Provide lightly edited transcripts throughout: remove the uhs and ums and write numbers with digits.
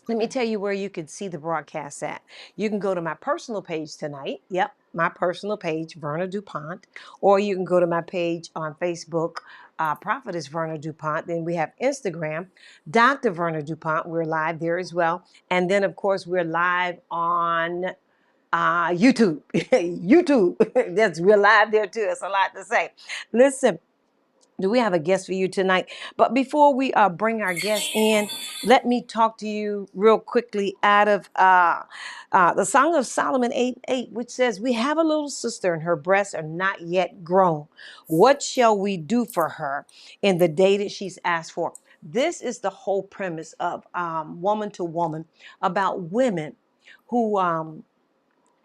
Let me tell you where you can see the broadcast at. You can go to my personal page tonight. Yep, my personal page, Verna Du Pont. Or you can go to my page on Facebook, Prophetess Verna Du Pont. Then we have Instagram, Dr. Verna Du Pont. We're live there as well. And then, of course, we're live on YouTube. YouTube. We're live there too. It's a lot to say. Listen, do we have a guest for you tonight? But before we bring our guest in, let me talk to you real quickly out of the Song of Solomon 8:8, which says, "We have a little sister, and her breasts are not yet grown. What shall we do for her in the day that she's asked for?" This is the whole premise of Woman to Woman, about women who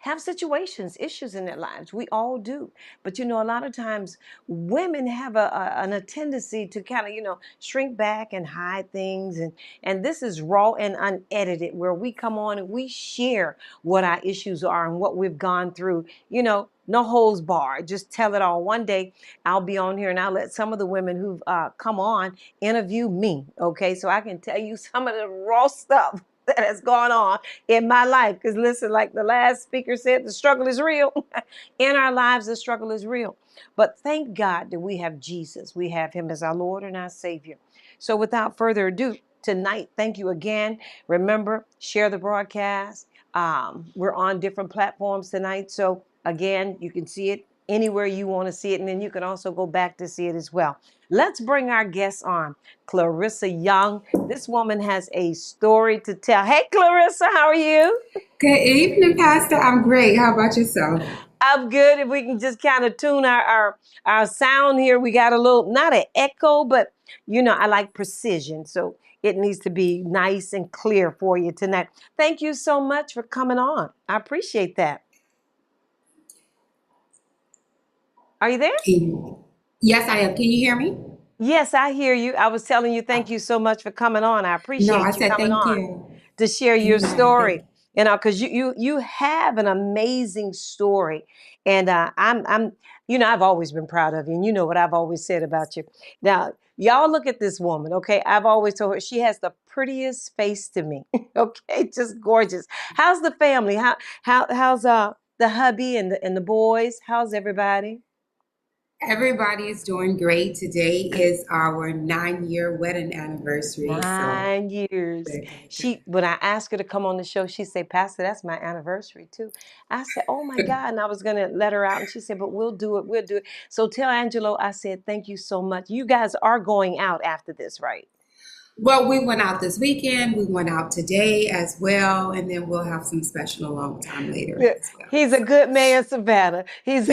have situations, issues in their lives. We all do. But a lot of times women have a tendency to kind of, shrink back and hide things. And this is raw and unedited, where we come on and we share what our issues are and what we've gone through, no holds barred, just tell it all. One day I'll be on here and I'll let some of the women who've come on interview me. Okay. So I can tell you some of the raw stuff that has gone on in my life. Because listen, like the last speaker said, the struggle is real. In our lives, the struggle is real. But thank God that we have Jesus. We have him as our Lord and our Savior. So without further ado, tonight, thank you again. Remember, share the broadcast. We're on different platforms tonight. So again, you can see it anywhere you want to see it. And then you can also go back to see it as well. Let's bring our guest on, Clarissa Young. This woman has a story to tell. Hey, Clarissa, how are you? Good evening, Pastor. I'm great. How about yourself? I'm good. If we can just kind of tune our sound here, we got a little, not an echo, but I like precision. So it needs to be nice and clear for you tonight. Thank you so much for coming on. I appreciate that. Are you there? Yes, I am. Can you hear me? Yes, I hear you. I was telling you, thank Oh, you so much for coming on. I no, I appreciate you said coming thank on you. to share your Amen. story. Because you have an amazing story, and I'm I've always been proud of you, and you know what I've always said about you. Now, y'all look at this woman, okay? I've always told her she has the prettiest face to me, okay? Just gorgeous. How's the family? How's the hubby and the boys? How's everybody? Everybody is doing great. Today is our 9-year wedding anniversary. So, 9 years. When I asked her to come on the show, she said, "Pastor, that's my anniversary too." I said, "Oh my God." And I was gonna let her out. And she said, "But we'll do it. We'll do it." So tell Angelo, I said, "Thank you so much." You guys are going out after this, right? well, we went out this weekend. We went out today as well. And then we'll have some special alone time later Yeah. as well. He's a good man, Savannah. He's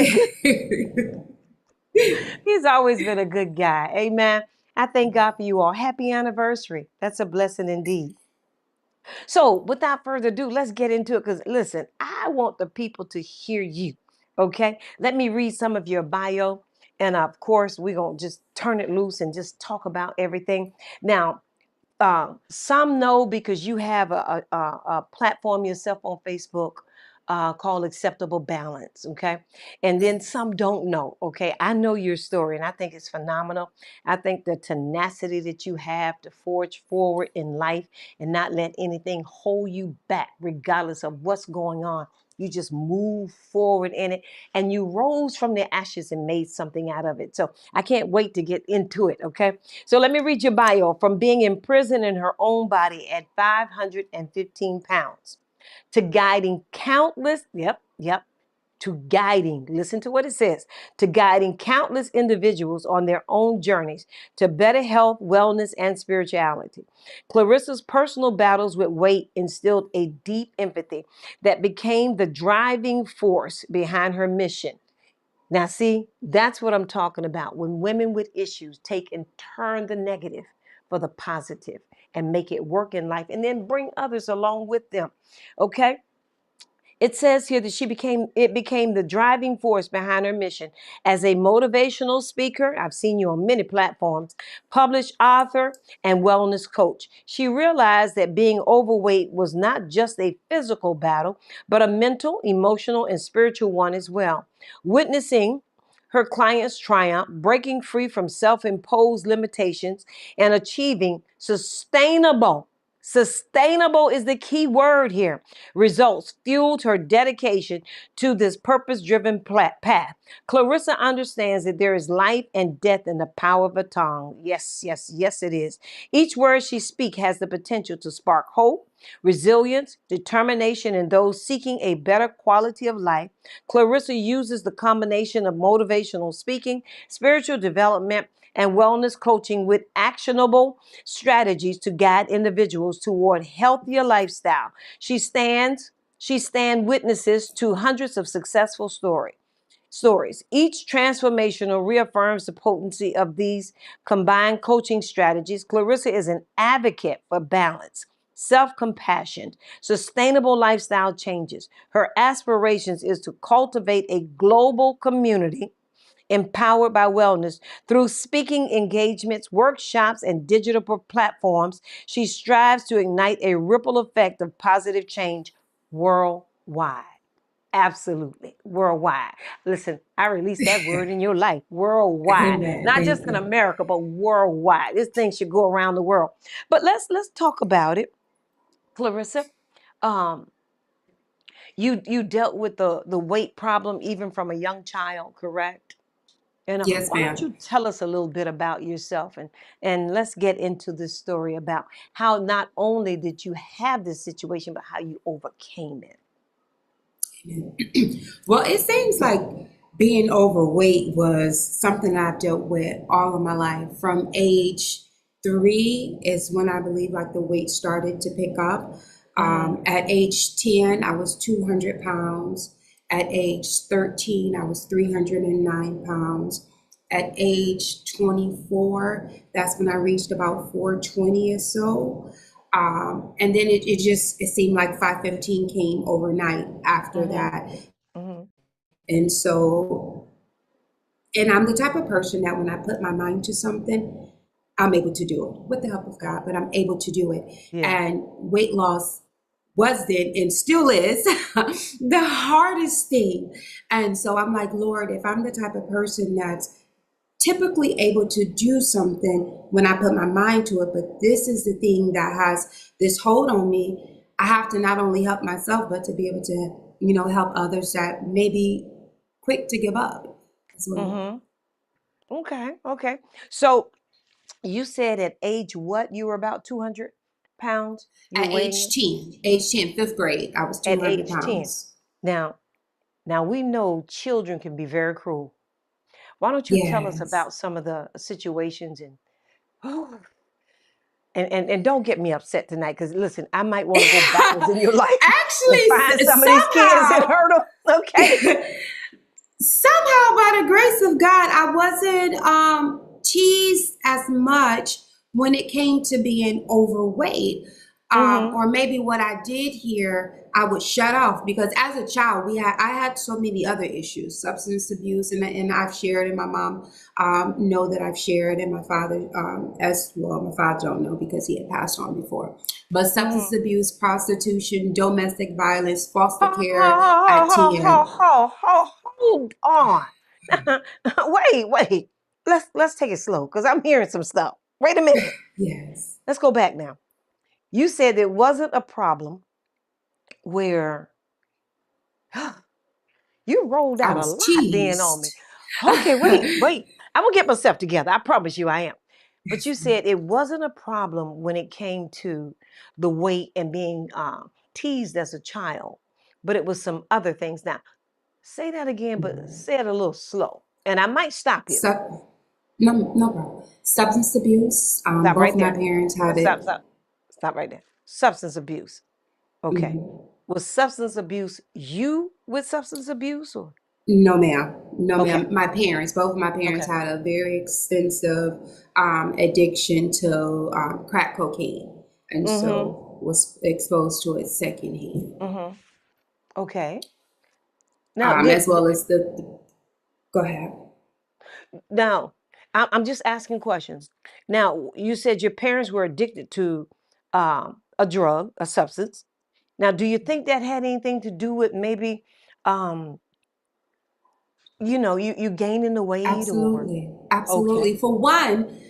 always been a good guy. Amen. I thank God for you all. Happy anniversary. That's a blessing indeed. So, without further ado, let's get into it. Because, listen, I want the people to hear you. Okay. Let me read some of your bio. And of course, we're going to just turn it loose and just talk about everything. Now, some know because you have a platform yourself on Facebook called Acceptable Balance. Okay. And then some don't know. Okay. I know your story and I think it's phenomenal. I think the tenacity that you have to forge forward in life and not let anything hold you back, regardless of what's going on. You just move forward in it and you rose from the ashes and made something out of it. So I can't wait to get into it. Okay. So let me read your bio. From being imprisoned in her own body at 515 pounds to guiding countless, listen to what it says, to guiding countless individuals on their own journeys to better health, wellness, and spirituality. Clarissa's personal battles with weight instilled a deep empathy that became the driving force behind her mission. Now, see, that's what I'm talking about. When women with issues take and turn the negative for the positive and make it work in life and then bring others along with them. Okay? It says here that it became the driving force behind her mission as a motivational speaker. I've seen you on many platforms, published author and wellness coach. She realized that being overweight was not just a physical battle, but a mental, emotional, and spiritual one as well. Witnessing her clients triumph, breaking free from self-imposed limitations and achieving Sustainable is the key word here. Results fueled her dedication to this purpose driven path. Clarissa understands that there is life and death in the power of a tongue. Yes, yes, yes, it is. Each word she speaks has the potential to spark hope, resilience, determination in those seeking a better quality of life. Clarissa uses the combination of motivational speaking, spiritual development, and wellness coaching with actionable strategies to guide individuals toward healthier lifestyle. She stand witnesses to hundreds of successful stories. Each transformational reaffirms the potency of these combined coaching strategies. Clarissa is an advocate for balance, self-compassion, sustainable lifestyle changes. Her aspirations is to cultivate a global community empowered by wellness through speaking engagements, workshops, and digital platforms. She strives to ignite a ripple effect of positive change worldwide. Absolutely. Worldwide. Listen, I released that word in your life. Worldwide. Amen. Not Thank just in you. America, but worldwide. This thing should go around the world. But let's talk about it. Clarissa, um, you dealt with the weight problem even from a young child, correct? And Yes, why don't ma'am. you tell us a little bit about yourself, and let's get into this story about how not only did you have this situation, but how you overcame it. Well, it seems like being overweight was something I've dealt with all of my life. From age 3 is when I believe like the weight started to pick up. Mm-hmm. At age 10, I was 200 pounds. At age 13, I was 309 pounds. At age 24, that's when I reached about 420 or so. And then it seemed like 515 came overnight after Mm-hmm. that. Mm-hmm. And so, and I'm the type of person that when I put my mind to something, I'm able to do it with the help of God, but I'm able to do it. Yeah. And weight loss was then and still is the hardest thing. And so I'm like, Lord, if I'm the type of person that's typically able to do something when I put my mind to it, but this is the thing that has this hold on me, I have to not only help myself, but to be able to, help others that may be quick to give up as well. Mm-hmm. Okay. Okay. So you said at age what you were about 200 pounds? You were At weighing age in 10, age 10, fifth grade, I was at 200 age 10. pounds. Now, now we know children can be very cruel. Why don't you tell us Yes. about some of the situations and and don't get me upset tonight because listen, I might want to go backwards in your life and Actually, find some of these kids and somehow, hurt them. Okay. somehow by the grace of God, I wasn't teased as much when it came to being overweight. Mm-hmm. Or maybe what I did here, I would shut off because as a child, I had so many other issues, substance abuse, and I've shared, and my mom know that I've shared, and my father as well. My father don't know because he had passed on before. But substance Mm-hmm. abuse, prostitution, domestic violence, foster Ho, care ho, at ho, ho, 10. ho, ho, hold on. Wait. Let's take it slow because I'm hearing some stuff. Wait a minute. Yes. Let's go back now. You said it wasn't a problem where you rolled I out a was lot then on teased. me. Okay, wait. I'm gonna get myself together. I promise you I am. But you said it wasn't a problem when it came to the weight and being teased as a child, but it was some other things. Now, say that again, but say it a little slow. And I might stop you. Sub, no, no problem. Substance abuse. Stop Both right of my there. parents had Stop, it. stop, stop right there. Substance abuse. Okay. Mhm. Was substance abuse you with substance abuse or? No, ma'am. No, Okay. ma'am. Both of my parents Okay. had a very extensive addiction to crack cocaine, and Mm-hmm. so was exposed to it secondhand, Mm-hmm. Okay. Now, did as well as the. Go ahead. now I'm just asking questions. Now, you said your parents were addicted to a drug, a substance. Now, do you think that had anything to do with maybe, um, you gaining the weight or? Absolutely, Okay. absolutely. For one.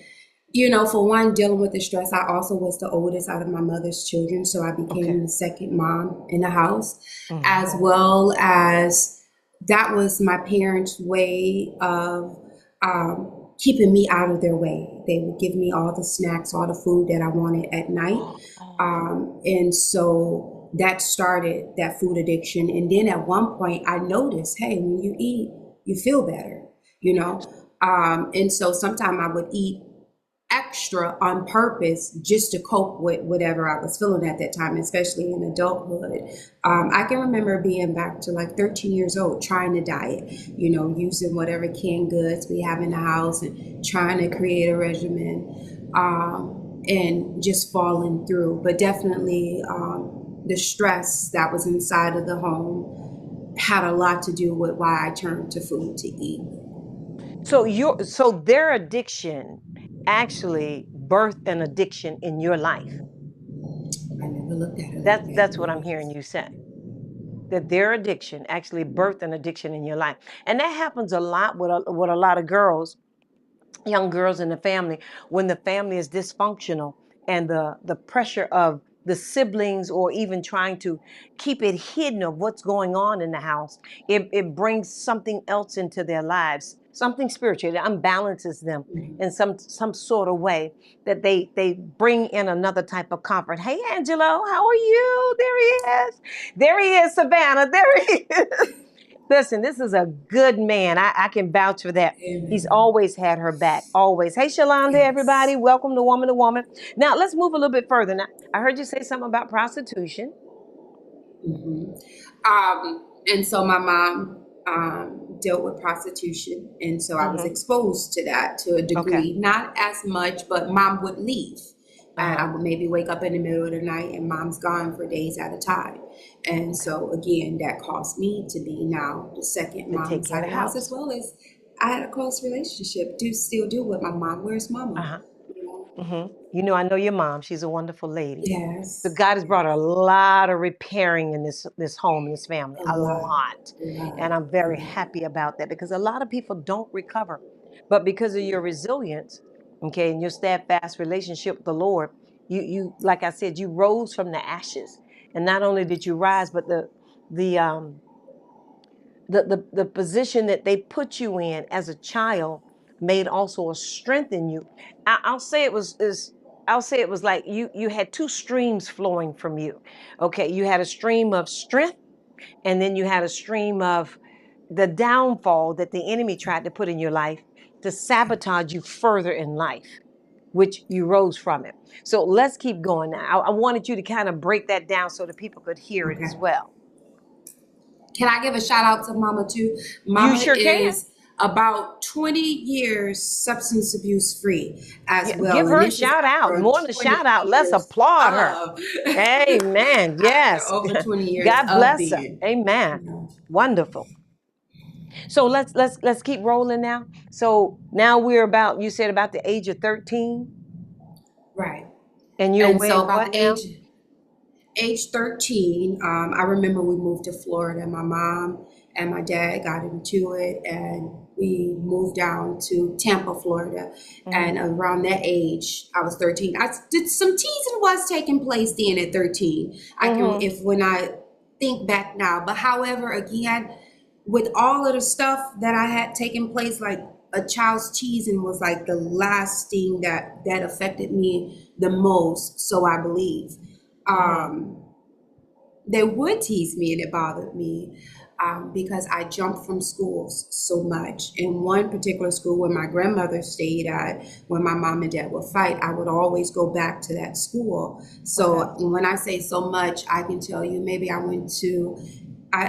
For one, dealing with the stress, I also was the oldest out of my mother's children, so I Okay. became the second mom in the house, Hmm. as well as that was my parents' way of keeping me out of their way. They would give me all the snacks, all the food that I wanted at night. Oh. And so that started that food addiction. And then at one point, I noticed, hey, when you eat, you feel better, you know? And so sometimes I would eat extra on purpose just to cope with whatever I was feeling at that time, especially in adulthood. I can remember being back to like 13 years old, trying to diet, using whatever canned goods we have in the house and trying to create a regimen, and just falling through. But definitely the stress that was inside of the home had a lot to do with why I turned to food to eat. So their addiction actually birthed an addiction in your life. I never looked at it like that. That's what I'm hearing you say. That their addiction actually birthed an addiction in your life. And that happens a lot with a lot of girls, young girls in the family, when the family is dysfunctional and the pressure of the siblings or even trying to keep it hidden of what's going on in the house, it brings something else into their lives, something spiritual. It unbalances them in some sort of way, that they bring in another type of comfort. Hey, Angelo, how are you? There he is. There he is, Savannah. There he is. Listen, this is a good man. I can vouch for that. He's Amen. always had her back, always. Hey, Shalonda, Yes. everybody. Welcome to Woman to Woman. Now, let's move a little bit further. Now, I heard you say something about prostitution. hmm and so my mom dealt with prostitution, and so I was Hmm. exposed to that to a Okay. degree, not as much, but mom would leave. And I Uh-huh. would maybe wake up in the middle of the night and mom's gone for days at a time. And Okay. so again, that caused me to be now the second To mom take care inside of the the house, as house. well as I had a close relationship, do still do with my mom. Where's mama? Uh-huh. You know? I know your mom. She's a wonderful lady. So Yes. God has Yeah. brought a lot of repairing in this home, in this family, A a lot. lot. A lot. And I'm very Amen. happy about that, because a lot of people don't recover. But because of your resilience, okay, and your steadfast relationship with the Lord, you like I said, you rose from the ashes. And not only did you rise, but the um the position that they put you in as a child made also a strength in you. I'll say it was is I'll say it was like you had two streams flowing from you. Okay, you had a stream of strength, and then you had a stream of the downfall that the enemy tried to put in your life to sabotage you further in life, which you rose from it. So let's keep going now. I wanted you to kind of break that down so that people could hear it as Okay. well. Can I give a shout out to Mama too? You Mama sure can. is about 20 years substance abuse free as Yeah, give well. And her a this is shout out. after More than a 20 shout out. Let's years applaud her. of Amen. after Yes. over 20 years God of bless her. being, Amen. you know, Wonderful. So let's keep rolling now. So now we're about, you said about the age of 13, right. and you're And so weighing about what the now? age 13, I remember we moved to Florida. My mom and my dad got into it, and we moved down to Tampa, Florida. Hmm. And around that age, I was 13. I did some teasing was taking place then at 13. I can, Hmm. if when I think back now, but however, again, with all of the stuff that I had taken place, like a child's teasing was like the last thing that affected me the most. So I believe. Hmm. Um, they would tease me and it bothered me because I jumped from schools so much. In one particular school where my grandmother stayed at, when my mom and dad would fight, I would always go back to that school. Okay. So when I say so much, I can tell you maybe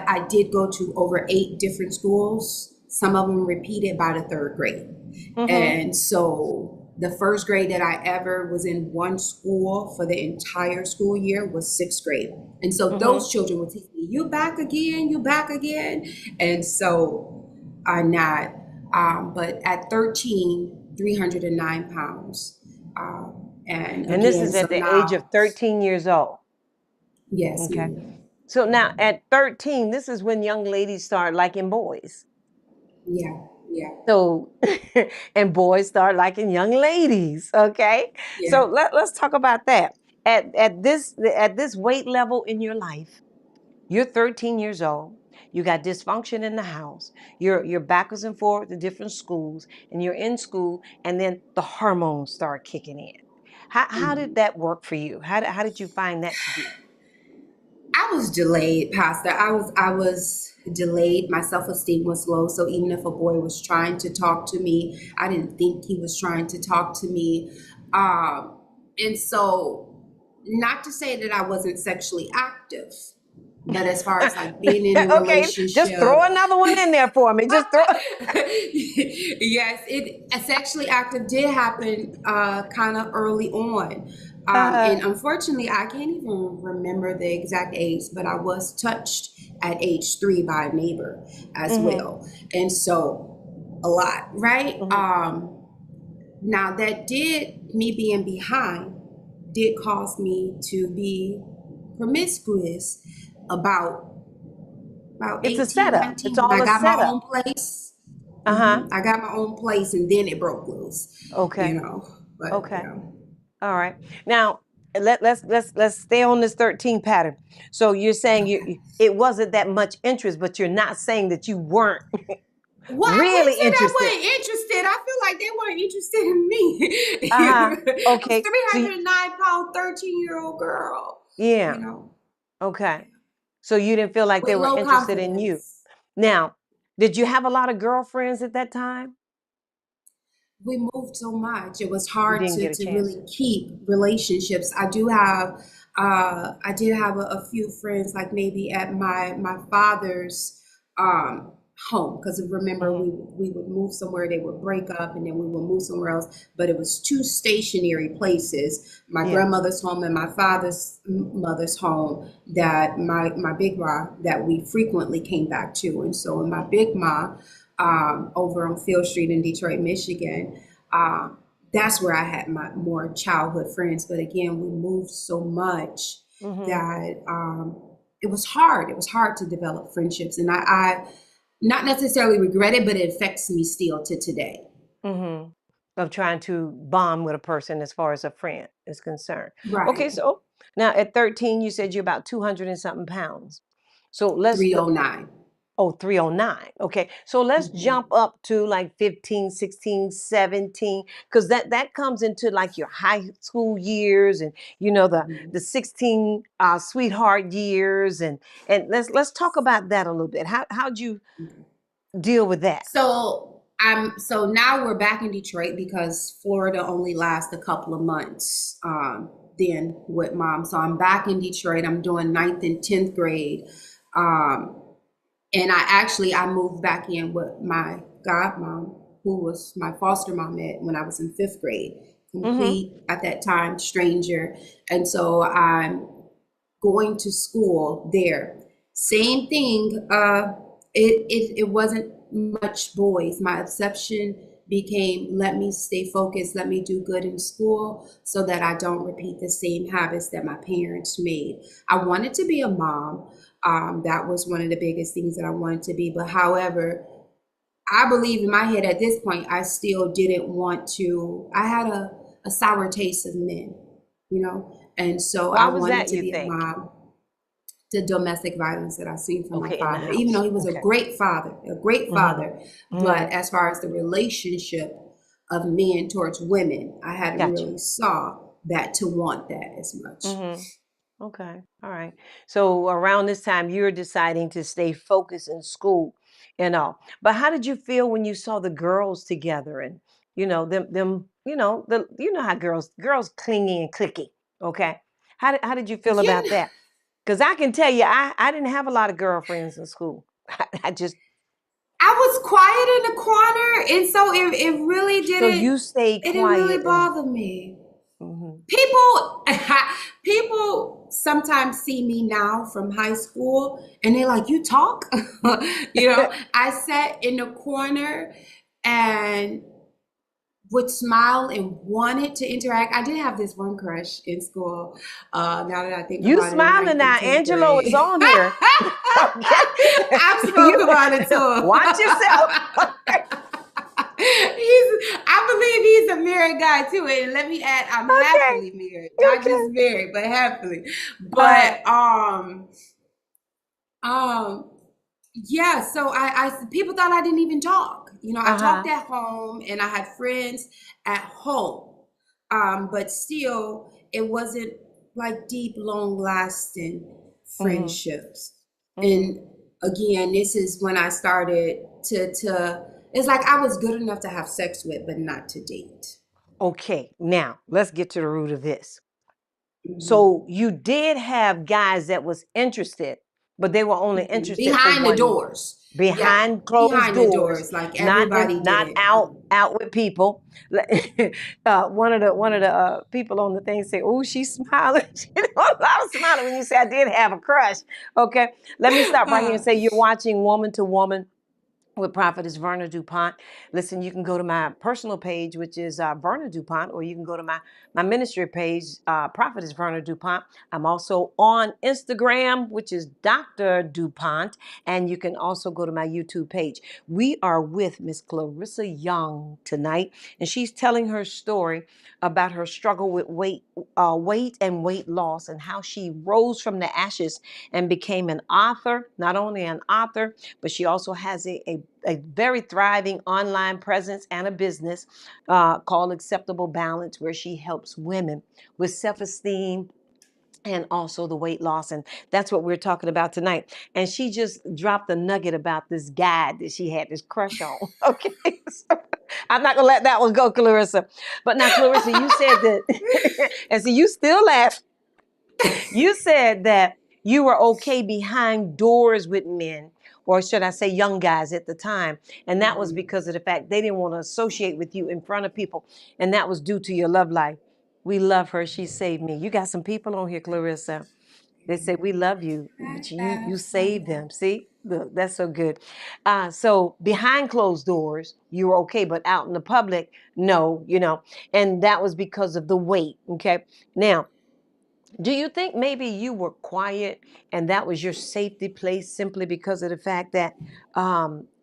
I did go to over 8 different schools, some of them repeated by the third grade. Hmm. And so the first grade that I ever was in one school for the entire school year was sixth grade. And so Hmm. those children would teach me, you back again, you back again. And so I'm not, but at 13, 309 pounds. And And this again, is so at the age of now, 13 years old. yes, Okay. ma'am. So now at 13, this is when young ladies start liking boys. Yeah. Yeah. So, and boys start liking young ladies. Okay. Yeah. So let's talk about that. At this weight level in your life, you're 13 years old. You got dysfunction in the house. You're backwards and forwards to different schools, and you're in school, and then the hormones start kicking in. How did Mhm. that work for you? How did you find that to be? I was delayed, Pastor. I was delayed. My self-esteem was low. So even if a boy was trying to talk to me, I didn't think he was trying to talk to me. And so not to say that I wasn't sexually active, but as far as like being in a Okay, just throw relationship, another one in there for me. Just throw. yes, it sexually active did happen kind of early on. Uh, And unfortunately, I can't even remember the exact age, but I was touched at age 3 by a neighbor as mhm, well. And so a lot, right? mhm. Now that did me being behind did cause me to be promiscuous about It's a 18, setup. It's 19 when all I a got my setup. own place. Uh-huh. I got my own place and then it broke loose, you Okay. know. But Okay. yeah. All right. Now let's stay on this 13 pattern. So you're saying it wasn't that much interest, but you're not saying that you weren't Well, I wouldn't really say that I interested. wasn't interested. I feel like they weren't interested in Uh-huh. me. A Okay. So 309-pound, 13-year-old girl, you yeah. know, Okay. So you didn't feel like they with were low interested in you. confidence. Now, did you have a lot of girlfriends at that time? We moved so much. It was You hard didn't get a to chance really to. keep relationships. I did have a few friends, like maybe at my father's um, home, because remember Hmm. we would move somewhere, they would break up, and then we would move somewhere else. But it was two stationary places: my Yeah. grandmother's home and my father's mother's home. That my big ma that we frequently came back to, and so in my big ma over on Field Street in Detroit, Michigan. Um, that's where I had my more childhood friends. But again, we moved so much Hmm. that it was hard. It was hard to develop friendships, and I not necessarily regret it, but it affects me still to today. Hmm. Of trying to bond with a person as far as a friend is concerned. Okay, Right. so now at 13, you said you're about 200 and something pounds. So let's 309. Oh, 309. Okay. So let's Mm-hmm. jump up to like 15, 16, 17, because that comes into like your high school years and the 16 sweetheart years and let's talk about that a little bit. How'd you Mm-hmm. deal with that? So now we're back in Detroit because Florida only lasts a couple of months. Then with mom, so I'm back in Detroit. I'm doing ninth and 10th grade, um, and I moved back in with my godmom, who was my foster mom when I was in 5th grade. Mm-hmm. Complete at that time stranger, and so I'm going to school there. Same thing. It wasn't much boys. My exception became let me stay focused, let me do good in school so that I don't repeat the same habits that my parents made. I wanted to be a mom. That was one of the biggest things that I wanted to be. But however, I believe in my head at this point, I still didn't want to. I had a sour taste of men, you know, and so Why I was wanted that, to you be a think? mom. The domestic violence that I've seen from my Okay, in the father, even house. though he was Okay. a great Mm-hmm. father, Mm-hmm. but as far as the relationship of men towards women, I hadn't Gotcha. really saw that to want that as much. Mm-hmm. Okay. All right. So around this time, you're deciding to stay focused in school and all. But how did you feel when you saw the girls together and how girls clingy and clicky. Okay. How did you feel about Yeah, that? Because I can tell you, I didn't have a lot of girlfriends in school. I just I was quiet in the corner, and so it really so you stayed it didn't really quiet and bother me. mhm. People people sometimes see me now from high school and they're like, you talk. I sat in the corner and would smile and wanted to interact. I did have this one crush in school, now that I think You about it, in smiling ninth and now. 10th Angelo is grade. on here. Okay. I've You spoke about it watch yourself. too. I believe he's a married guy too. And let me add, I'm Okay. happily married, not Okay. just married, but happily. All right. But um, yeah. So I people thought I didn't even talk. I talked Uh-huh. at home, and I had friends at home. But still, it wasn't like deep, long lasting Mm-hmm. friendships. Mm-hmm. And again, this is when I started to it's like I was good enough to have sex with, but not to date. Okay. Now let's get to the root of this. So Mhm. you did have guys that was interested, but they were only Mhm. interested for Behind the 1 year. doors. Yeah, Behind closed behind the doors, doors, like not in, everybody not didn't. out with people. One of the people on the thing say, "Oh, she's smiling." She know, I was smiling when you say I did have a crush. Okay, let me stop right here and say you're watching Woman to Woman with Prophetess Verna Du Pont. Listen, you can go to my personal page, which is Verna Du Pont, or you can go to my ministry page, Prophetess Verna Du Pont. I'm also on Instagram, which is Dr. DuPont, and you can also go to my YouTube page. We are with Miss Clarissa Young tonight, and she's telling her story about her struggle with weight and weight loss, and how she rose from the ashes and became an author. Not only an author, but she also has a very thriving online presence and a business called Acceptable Balance, where she helps women with self-esteem and also the weight loss. And that's what we're talking about tonight. And she just dropped a nugget about this guy that she had this crush on. Okay. So I'm not gonna let that one go, Clarissa. But now, Clarissa, you said that, and so you still laugh. You said that you were okay behind doors with men, or should I say young guys at the time. And that was Mhm. because of the fact they didn't want to associate with you in front of people. And that was due to your love life. We love her. She saved me. You got some people on here, Clarissa. They say we love you, but you I saved have. them. See, look, that's so good. So behind closed doors, you were okay, but out in the public, no, and that was because of the weight. Okay, now, do you think maybe you were quiet and that was your safety place simply because of the fact that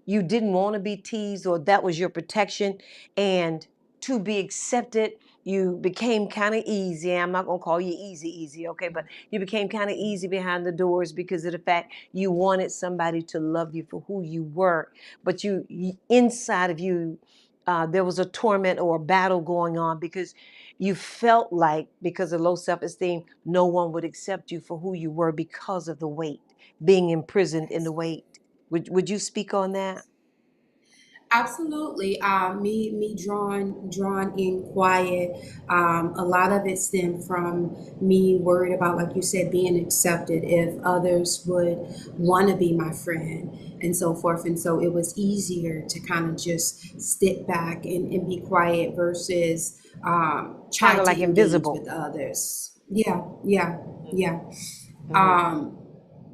you didn't want to be teased, or that was your protection? And to be accepted, you became kind of easy. I'm not going to call you easy, okay? But you became kind of easy behind the doors because of the fact you wanted somebody to love you for who you were. But inside of you, there was a torment or a battle going on because you felt like, because of low self-esteem, no one would accept you for who you were because of the weight, being imprisoned in the weight. Would you speak on that? Absolutely. Me drawn in quiet. A lot of it stemmed from me worried about, like you said, being accepted, if others would want to be my friend and so forth. And so it was easier to kind of just sit back and be quiet versus try Kind of to like engage invisible. with others. Yeah, yeah, yeah. Hmm. Um,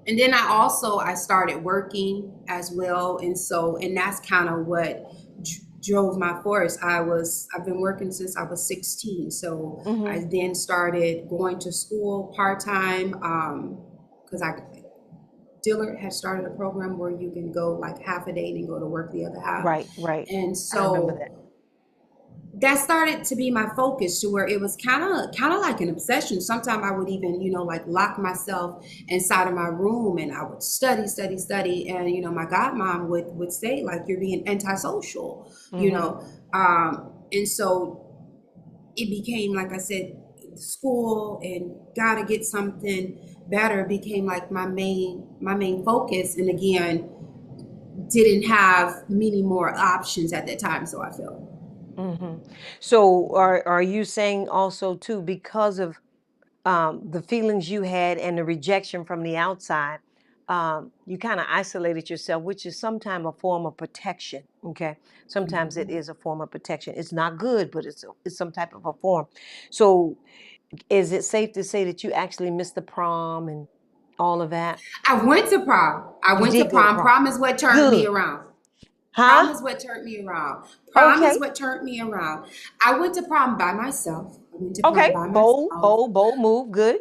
and then I started working as well, and that's kind of what drove my force. I've been working since I was 16, so Hmm. I then started going to school part-time, because I Dillard had started a program where you can go like half a day and then go to work the other half. Right, right. And I remember so that. that started to be my focus, to where it was kind of like an obsession. Sometimes I would even, like, lock myself inside of my room, and I would study, and my godmom would say, like, you're being antisocial, Hmm. and so it became, like I said, school and gotta get something better became like my main focus, and again, didn't have many more options at that time, so I feel. Hmm. So are you saying also too, because of the feelings you had and the rejection from the outside, you kind of isolated yourself, which is sometimes a form of protection. Okay, sometimes it is a form of protection. It's not good, but it's some type of a form. So, is it safe to say that you actually missed the prom and all of that? I went to prom. I You went to did go to prom. prom. Prom is what turned me Good, around. Prom huh? is what turned me around. Prom is Okay, what turned me around. I went to prom by myself. I went to prom okay. by Bold, myself. bold, bold move. Good.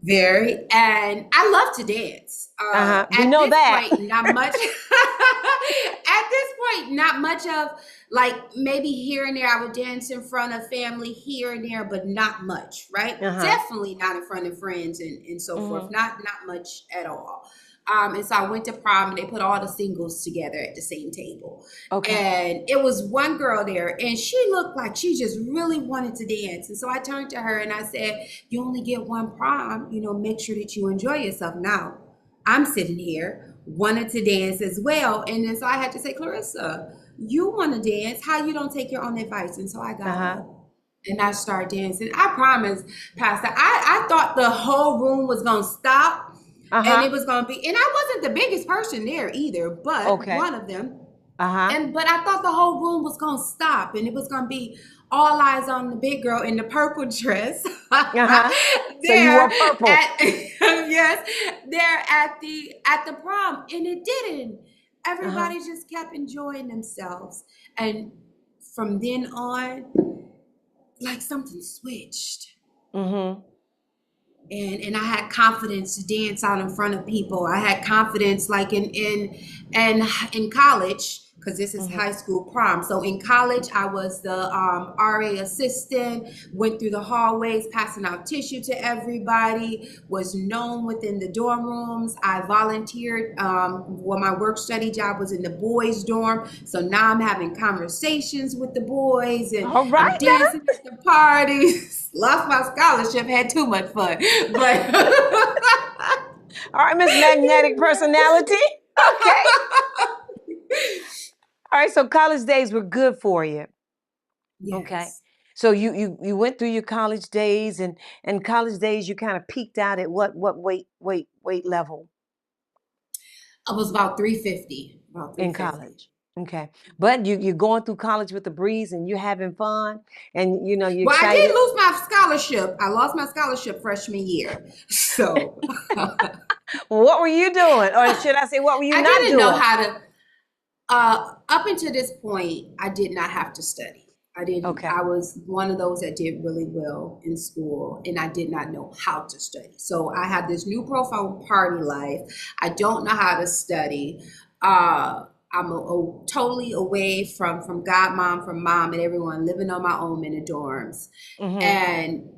Very. And I love to dance. Uh huh. We At know this that. point, not much. At this point, not much of, like, maybe here and there I would dance in front of family here and there, but not much, right? Uh-huh. Definitely not in front of friends and so forth. Mm-hmm. Not much at all. And so I went to prom and they put all the singles together at the same table. Okay. And it was one girl there and she looked like she just really wanted to dance. And so I turned to her and I said, you only get one prom, make sure that you enjoy yourself. Now, I'm sitting here, wanted to dance as well. And then so I had to say, Clarissa, you want to dance. How you don't take your own advice? And so I got Uh-huh. up and I started dancing. I promise, Pastor, I thought the whole room was going to stop and it Uh-huh. was going to be, and I wasn't the biggest person there either, but Okay. one of them. Uh-huh. But I thought the whole room was going to stop and it was going to be all eyes on the big girl in the purple dress Uh-huh. So you there wore purple. at yes, there at the prom, and it didn't. Uh-huh. Everybody just kept enjoying themselves, and from then on, like something switched. Mm-hmm. And I had confidence to dance out in front of people. I had confidence, like and in college, because this is Mm-hmm. high school prom. So in college, I was the RA assistant. Went through the hallways, passing out tissue to everybody. Was known within the dorm rooms. I volunteered. Well, my work study job was in the boys' dorm. So now I'm having conversations with the boys, and All I'm right dancing at the parties. Lost my scholarship, had too much fun. But All right, Miss Magnetic Personality. Okay. All right, so college days were good for you. Okay. yes, So you went through your college days, and college days you kind of peaked out at what weight level I was about 350. About in 350. college? Okay. But you're going through college with the breeze and you're having fun and you're Well, I did excited. lose my scholarship. I lost my scholarship freshman year. So What were you doing? Or should I say what were you I not didn't know doing? how to up until this point, I did not have to study. I didn't. Okay. I was one of those that did really well in school, and I did not know how to study. So I had this new profile party life. I don't know how to study. I'm totally away from godmom, from mom, and everyone, living on my own in the dorms, Mm-hmm. and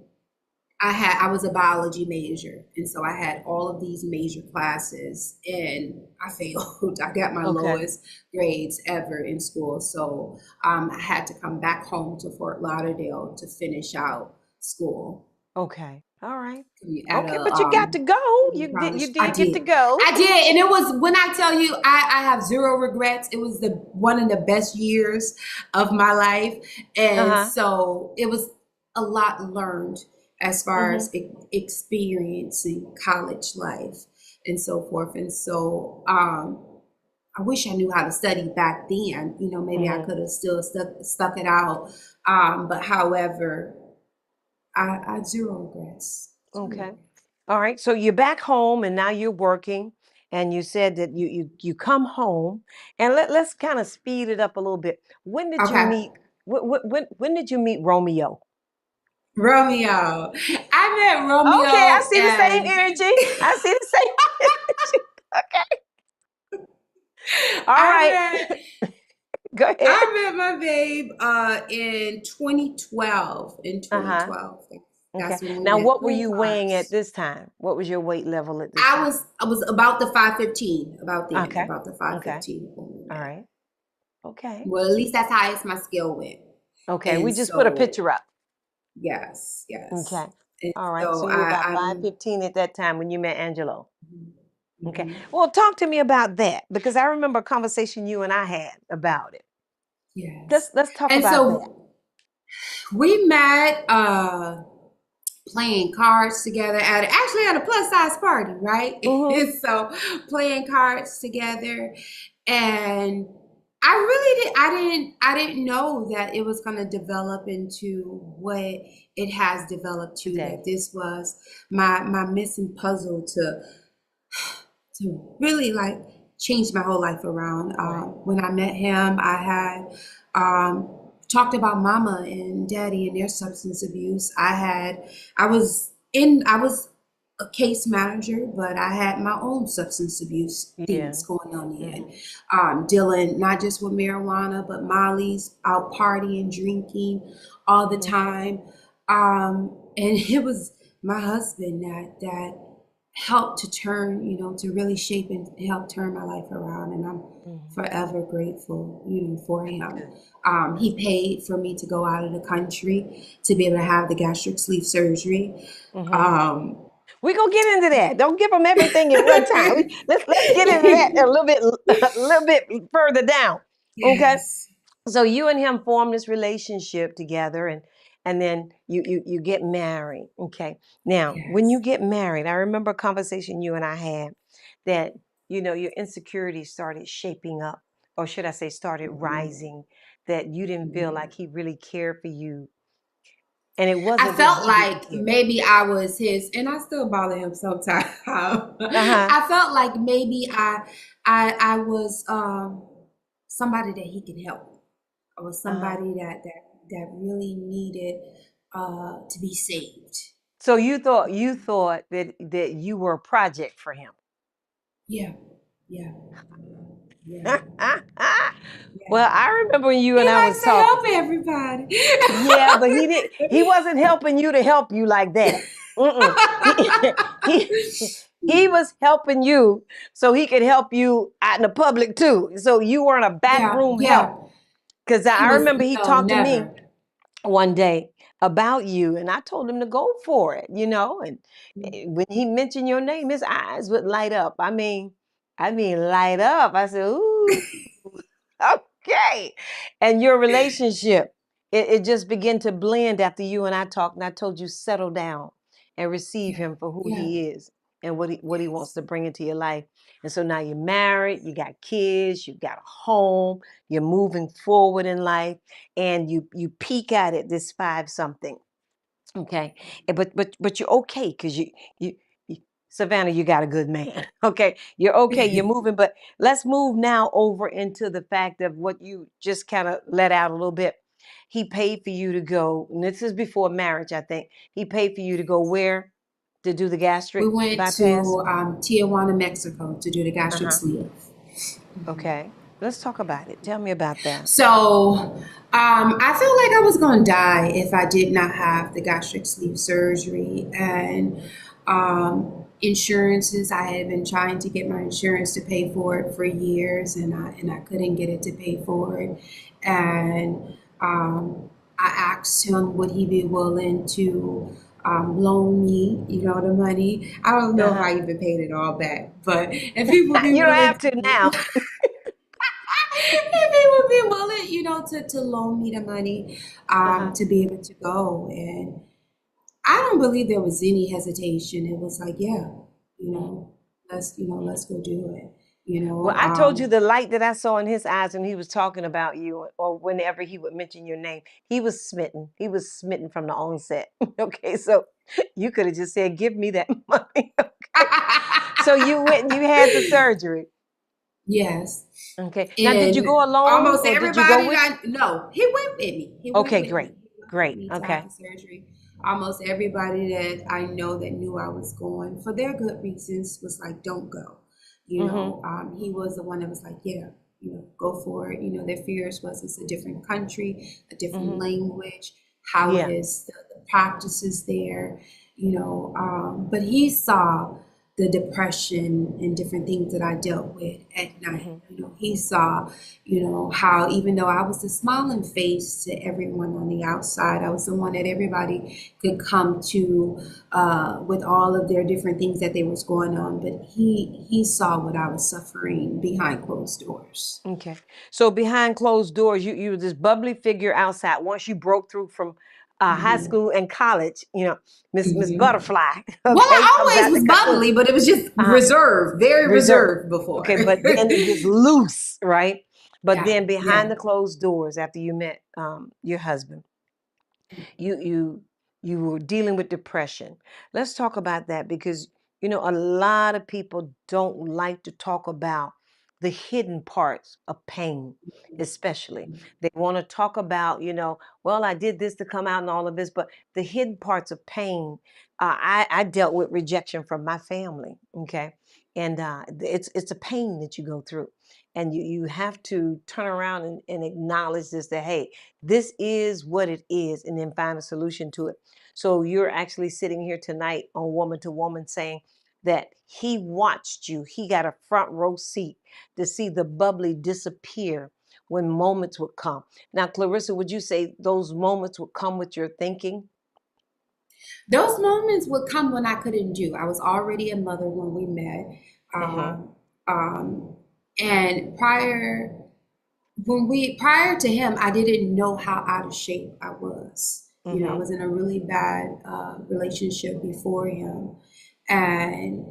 I was a biology major, and so I had all of these major classes, and I failed. I got my Okay. lowest grades ever in school, so I had to come back home to Fort Lauderdale to finish out school Okay. All right. at Okay, a but you got to go. You did college. you did get to go. I did, and it was, when I tell you, I have zero regrets. It was the one of the best years of my life, and Uh-huh. so it was a lot learned as far Mm-hmm. as experiencing college life and so forth. And so I wish I knew how to study back then. Maybe I Mm-hmm. could have still stuck it out. But however, I zero regrets. Zero Okay. regrets. All right. So you're back home and now you're working. And you said that you come home and let's kind of speed it up a little bit. When did you Okay. meet when did you meet Romeo? Romeo. I met Okay, I Romeo see the same and energy. I see the same energy. Okay. All I right. met Go ahead. I met my babe in 2012. In Uh-huh. 2012. Okay. That's when we Now met. what were you weighing at this time? What was your weight level at this time? I was about the 515, Okay. about the Okay. 515 when we All met. right. Okay. Well, at least that's how highest my scale went. Okay. And We just put a so picture up. yes, yes. Okay. And All right. So so you're about I'm 5'15" at that time when you met Angelo. Okay. mhm, Well, talk to me about that because I remember a conversation you and I had about it. Let's yes. let's talk And about that. so we met playing cards together at a plus size party, right? Mm-hmm. So playing cards together, and I really I didn't know that it was going to develop into what it has developed to. Today. That this was my missing puzzle to really like change my whole life around. Right. When I met him, I had talked about mama and daddy and their substance abuse. I was a case manager, but I had my own substance abuse Yeah. things going on in, Hmm. dealing not just with marijuana, but Molly's, out partying, drinking all the Hmm. time. And it was my husband that helped to turn, to really shape and help turn my life around. And I'm Hmm. forever grateful, for That's him. good. He paid for me to go out of the country to be able to have the gastric sleeve surgery. Hmm. Um, We gonna get into that. Don't give them everything at one time. Let's get into that a little bit a little bit further down. Okay. yes, So you and him form this relationship together, and then you get married. Okay. Now, when you yes, get married, I remember a conversation you and I had that your insecurities started shaping up, or should I say started mhm, rising, that you didn't feel mhm. like he really cared for you. And it I wasn't that felt he didn't like care. maybe I was his, and I still bother him sometimes. Uh-huh. I felt like maybe I was somebody that he could help, or Uh-huh. somebody that really needed to be saved. So you thought that you were a project for him. Yeah, yeah, yeah, Well, yeah. I remember when you and He I was likes to help talking. everybody. Yeah, but he wasn't helping you to help you like that. Mm-mm. He he was helping you so he could help you out in the public too. So you weren't a Yeah, backroom help. yeah. Because He I was remember he no, talked to me never. one day about you, and I told him to go for it. And when he mentioned your name, his eyes would light up. I mean light up. I said, ooh, okay. And your relationship, it just began to blend after you and I talked, and I told you settle down and receive Yeah, him for who yeah, he is and what he wants yes. to bring into your life. And so now you're married, you got kids, you got a home, you're moving forward in life, and you peak at it this five something. Okay. But you're okay because you Savannah, you got a good man. Okay. You're okay. You're moving. But let's move now over into the fact of what you just kind of let out a little bit. He paid for you to go, and this is before marriage, I think. He paid for you to go where to do the We gastric went bypass? to Tijuana, Mexico to do the gastric Uh-huh. sleeve. Okay. Let's talk about it. Tell me about that. So I felt like I was going to die if I did not have the gastric sleeve surgery. And insurances, I had been trying to get my insurance to pay for it for years, and I couldn't get it to pay for it. And I asked him, would he be willing to loan me, the money? I don't know if Uh-huh. I even paid it all back, but if he would be You don't willing have to to, now. if he would be willing, to loan me the money, Uh-huh. to be able to go. And I don't believe there was any hesitation. It was like, yeah, you Mhm. know, let's go do it. Well, I told you the light that I saw in his eyes when he was talking about you, or whenever he would mention your name, he was smitten. He was smitten from the onset. Okay, so you could have just said, "Give me that money." Okay, so you went and you had the surgery. yes. Okay, now did you And go alone almost or did you go everybody with? that no, he went with me. He went Okay, with me. great, He went with great. me to have Okay. the surgery. Almost everybody that I know that knew I was going for their good reasons was like, "Don't go." Mm-hmm. He was the one that was like, "Yeah, go for it." Their fears was it's a different country, a different Mm-hmm. language, how it Yeah. is, the practices there. But he saw the depression and different things that I dealt with at night. Mm-hmm. He saw, how even though I was the smiling face to everyone on the outside, I was the one that everybody could come to with all of their different things that they was going on. But he saw what I was suffering behind closed doors. Okay. So behind closed doors, you were this bubbly figure outside. Once you broke through from high Hmm. school and college, Miss Hmm. Butterfly, Well, okay, I comes always out the was cocoon. bubbly, but it was just Uh-huh. reserved, very Reserved. reserved before. Okay, but then it was loose, right? But Yeah, then behind yeah. the closed doors, after you met your husband, you you you were dealing with depression. Let's talk about that because a lot of people don't like to talk about the hidden parts of pain, especially. They want to talk about, well, I did this to come out and all of this, but the hidden parts of pain. I dealt with rejection from my family. Okay. And it's a pain that you go through. And you have to turn around and acknowledge this, that, hey, this is what it is, and then find a solution to it. So you're actually sitting here tonight on Woman to Woman saying that he watched you. He got a front row seat to see the bubbly disappear when moments would come. Now, Clarissa, would you say those moments would come with your thinking? Those moments would come when I couldn't do. I was already a mother when we met. Mm-hmm. Um, um, and prior to him, I didn't know how out of shape I was. I Mm-hmm. was in a really bad relationship before him, and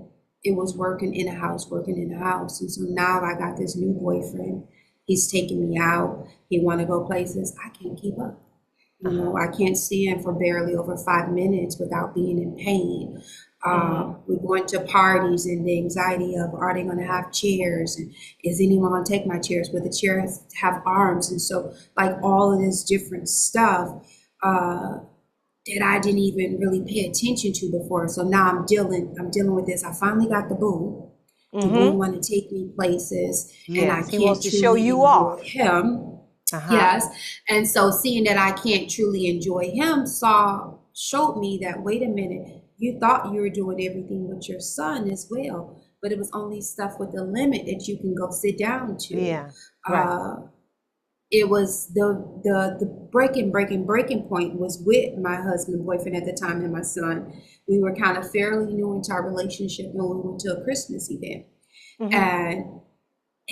it was working in a house, working in a house. And so now I got this new boyfriend. He's taking me out. He want to go places. I can't keep up. Uh-huh. I can't stand for barely over 5 minutes without being in pain. Mm-hmm. We're going to parties and the anxiety of, are they going to have chairs? And is anyone going to take my chairs? Will the chairs have arms? And so, like, all of this different stuff that I didn't even really pay attention to before. So now I'm dealing with this. I finally got the boo. The boo Mm-hmm. want to take me places, and I Yes, he wants can't to show truly you enjoy off. him. Uh-huh. Yes. And so seeing that I can't truly enjoy him showed me that, wait a minute, you thought you were doing everything with your son as well, but it was only stuff with a limit that you can go sit down to. Yeah. Right. Uh, it was the breaking point was with my husband, boyfriend at the time, and my son. We were kind of fairly new into our relationship when we went to a Christmas event. Mm-hmm. And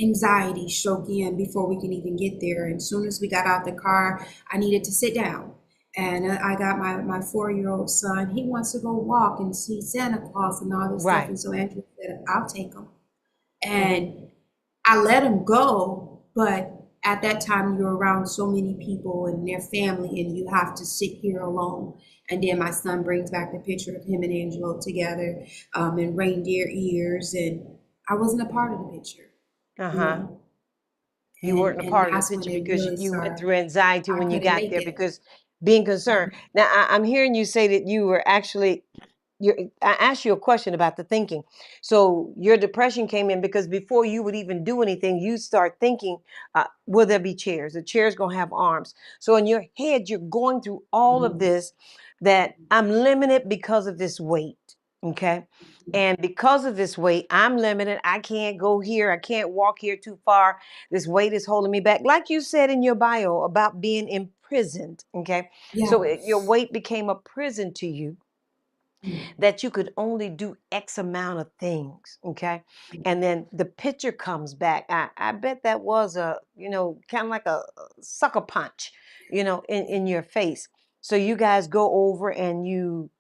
anxiety stroke in before we can even get there. And as soon as we got out the car, I needed to sit down. And I got my 4-year-old son. He wants to go walk and see Santa Claus and all this stuff. Right. And so Andrew said, I'll take him. Mm-hmm. And I let him go. But at that time, you're around so many people and their family, and you have to sit here alone. And then my son brings back the picture of him and Angelo together in reindeer ears. And I wasn't a part of the picture, you Uh-huh. know. You and weren't a and part of the that's when picture it because really you went started. through anxiety I when you couldn't got make there it. because being concerned. Now, I'm hearing you say that you were actually I asked you a question about the thinking. So your depression came in because before you would even do anything, you start thinking, will there be chairs? The chair's gonna have arms. So in your head, you're going through all of Mhm, this, that I'm limited because of this weight. Okay. And because of this weight, I'm limited. I can't go here. I can't walk here too far. This weight is holding me back. Like you said in your bio about being imprisoned. Okay. yeah. So your weight became a prison to you, that you could only do X amount of things. Okay. And then the picture comes back. I bet that was kind of like a sucker punch, in your face. So you guys go over and you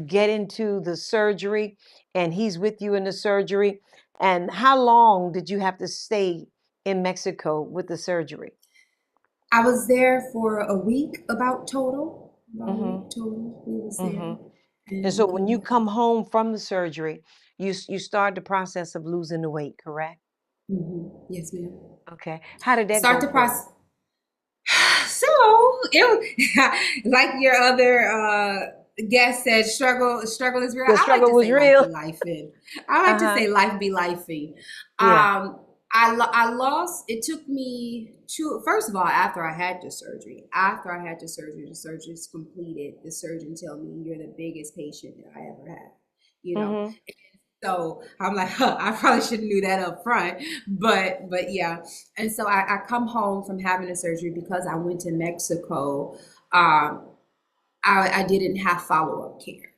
get into the surgery, and he's with you in the surgery. And how long did you have to stay in Mexico with the surgery? I was there for a week, about a Mm-hmm. week total. We was there, Mm-hmm. And and so when you come home from the surgery, you start the process of losing the weight, correct? yes, ma'am. Okay. How did that Start go the for you? process. So it like your other guest said, struggle is real. The I like struggle to was say life be real. life in. I like to Uh-huh. say life be lifing. Yeah. I lost. It took me two. First of all, after I had the surgery, the surgery is completed. The surgeon told me, you're the biggest patient that I ever had. You know, Mm-hmm. so I'm like, huh, I probably should have knew that up front, but yeah. And so I come home from having a surgery because I went to Mexico. Um, I didn't have follow up care.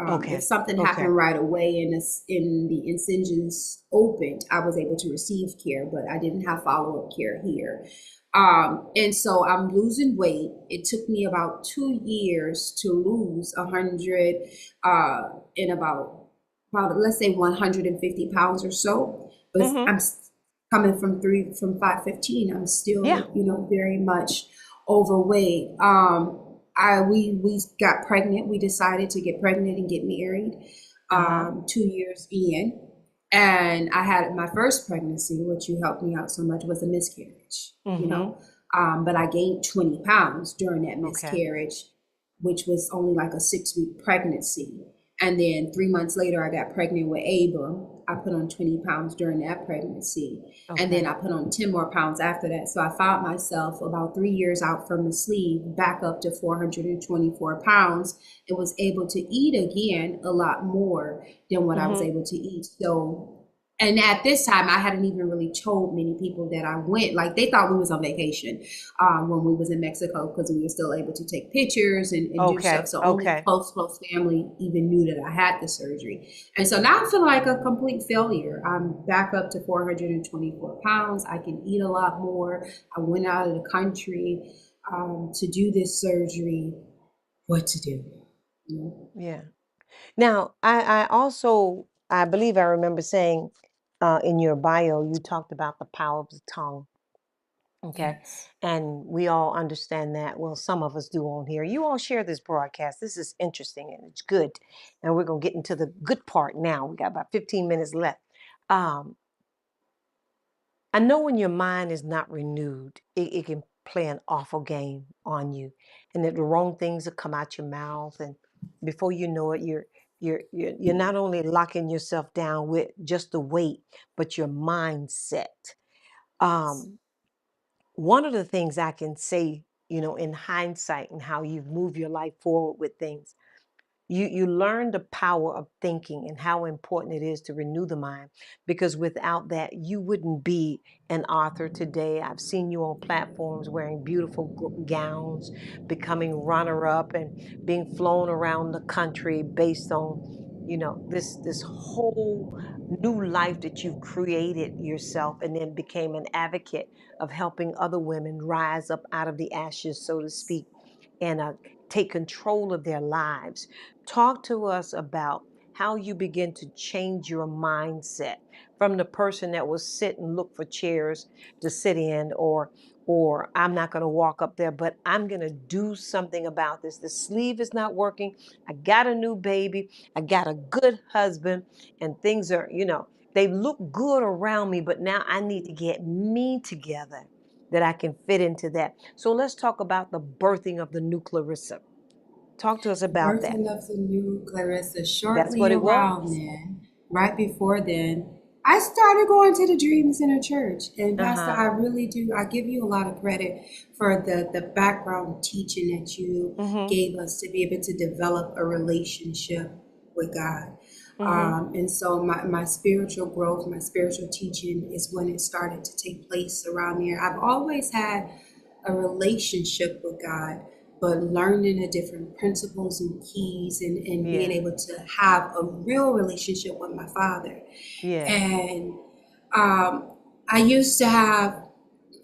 If Okay. something Okay. happened right away and in the incisions opened, I was able to receive care, but I didn't have follow up care here. And so I'm losing weight. It took me about 2 years to lose 100 in about let's say 150 pounds or so. But Mm-hmm. I'm coming from 515. I'm Yeah. still very much overweight. We got pregnant. We decided to get pregnant and get married Uh-huh. 2 years in. And I had my first pregnancy, which you helped me out so much, was a miscarriage, Mm-hmm. but I gained 20 pounds during that Okay. miscarriage, which was only like a 6 week pregnancy. And then 3 months later, I got pregnant with Abram. I put on 20 pounds during that pregnancy. And then Okay. I put on 10 more pounds after that. So I found myself about 3 years out from the sleeve, back up to 424 pounds, and was able to eat again a lot more than what I was Mm-hmm. able to eat. So, and at this time, I hadn't even really told many people that I went. Like they thought we was on vacation when we was in Mexico because we were still able to take pictures and do stuff. Okay. So only Okay. close family even knew that I had the surgery. And so now I feel like a complete failure. I'm back up to 424 pounds. I can eat a lot more. I went out of the country to do this surgery. What to do? You know? Yeah. Now, I also, I believe I remember saying in your bio, you talked about the power of the tongue. Okay. Yes. And we all understand that. Well, some of us do on here. You all share this broadcast. This is interesting and it's good. And we're going to get into the good part now. We got about 15 minutes left. Um, I know when your mind is not renewed, it can play an awful game on you, and that the wrong things will come out your mouth, and before you know it, you're not only locking yourself down with just the weight, but your mindset. Um, One of the things I can say, in hindsight, and how you've moved your life forward with things, you learn the power of thinking and how important it is to renew the mind, because without that you wouldn't be an author today. I've seen you on platforms wearing beautiful gowns, becoming runner up, and being flown around the country based on this whole new life that you've created yourself, and then became an advocate of helping other women rise up out of the ashes, so to speak, and take control of their lives. Talk to us about how you begin to change your mindset from the person that will sit and look for chairs to sit in, or I'm not going to walk up there, but I'm going to do something about this. The sleeve is not working. I got a new baby. I got a good husband, and things are, they look good around me, but now I need to get me together that I can fit into that. So let's talk about the birthing of the new Clarissa. Talk to us about that. Birthing of the new Clarissa. That's Shortly what it around was. then, right before then, I started going to the Dream Center Church. And Pastor, Uh-huh. I really do. I give you a lot of credit for the background teaching that you Mm-hmm. gave us to be able to develop a relationship with God. Mm-hmm. And so my spiritual growth, my spiritual teaching is when it started to take place around there. I've always had a relationship with God, but learning the different principles and keys and being Yeah. able to have a real relationship with my father. Yeah. And um, I used to have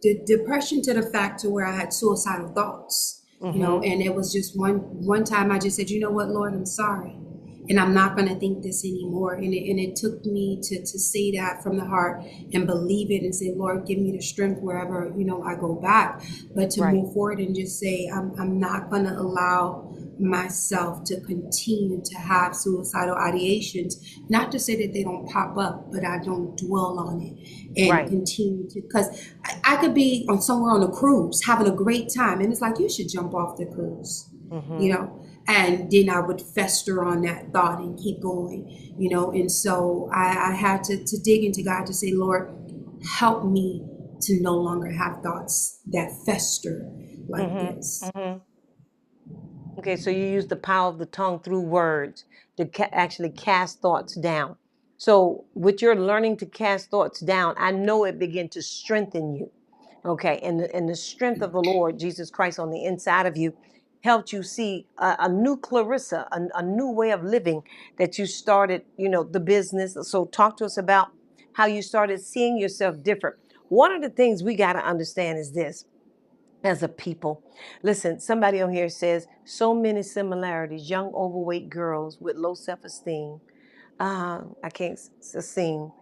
the depression to the fact to where I had suicidal thoughts, Mm-hmm. and it was just one time I just said, you know what, Lord, I'm sorry. And I'm not going to think this anymore. And it took me to say that from the heart and believe it and say, Lord, give me the strength wherever, I go back. But to Right. move forward and just say, I'm not going to allow myself to continue to have suicidal ideations. Not to say that they don't pop up, but I don't dwell on it and Right. continue to, because I could be on somewhere on a cruise having a great time. And it's like, you should jump off the cruise, you Mm-hmm. know? And then I would fester on that thought and keep going. And so I had to dig into God to say, Lord, help me to no longer have thoughts that fester like Mm-hmm. this. Mm-hmm. Okay, so you use the power of the tongue through words to actually cast thoughts down. So with your learning to cast thoughts down, I know it began to strengthen you. Okay, and the strength of the Lord Jesus Christ on the inside of you helped you see a new Clarissa, a new way of living that you started, the business. So talk to us about how you started seeing yourself different. One of the things we got to understand is this as a people. Listen, somebody on here says so many similarities. Young, overweight girls with low self-esteem. I can't sing.